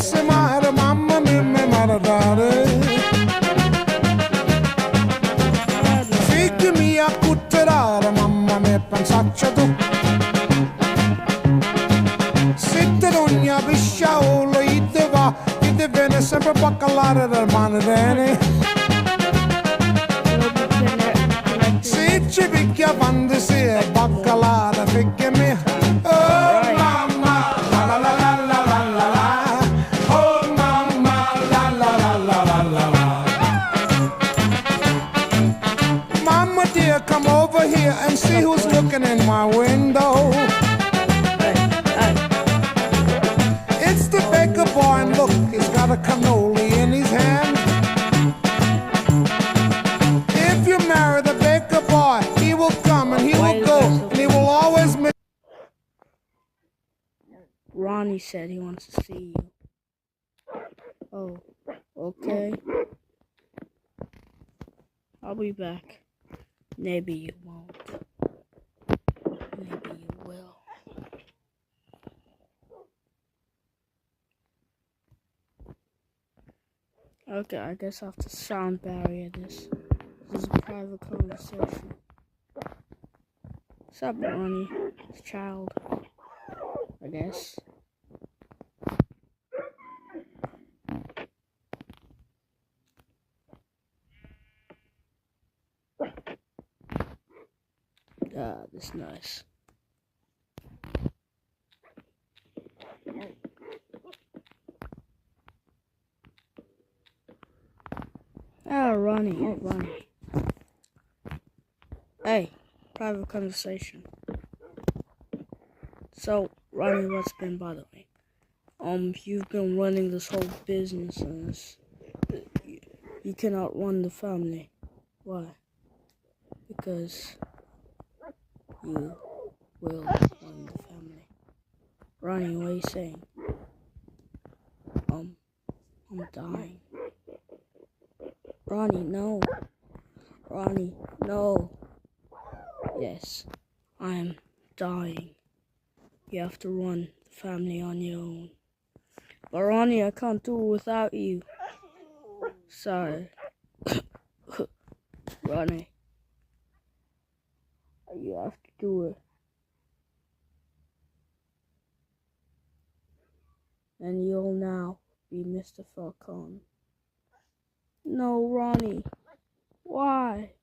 se mare, mamma mia, mi maradare. Figli mia cutterare, mamma mia, pensaccia tu. Sitte d'ogni pisciaolo, ite va, ite viene sempre baccalare del mandarene. Se ci picchia fantasia, baccalare, figli mia. Oh mamma, la la la la la la la la. Oh mamma, la la la la la la la. Mama dear, come over here and see who's looking in my window. It's the baker boy, and look, he's got a cannoli in his hand. If you marry the baker boy, he will come and he will go, and he will always make. Ronnie said he wants to see you. Oh, okay. I'll be back. Maybe you won't. Maybe you will. Okay, I guess I have to sound barrier this. This is a private conversation. What's up, Ronnie? It's child. I guess. Ah, this is nice. Ah, Ronnie. Hey, private conversation. So, Ronnie, what's been bothering me? You've been running this whole business and you cannot run the family. Why? Because you will run the family. Ronnie, what are you saying? I'm dying. Ronnie, no. Ronnie, no. Yes, I'm dying. You have to run the family on your own. But Ronnie, I can't do it without you. Sorry. Ronnie, you have to do it. And you'll now be Mr. Falcon. No, Ronnie. Why?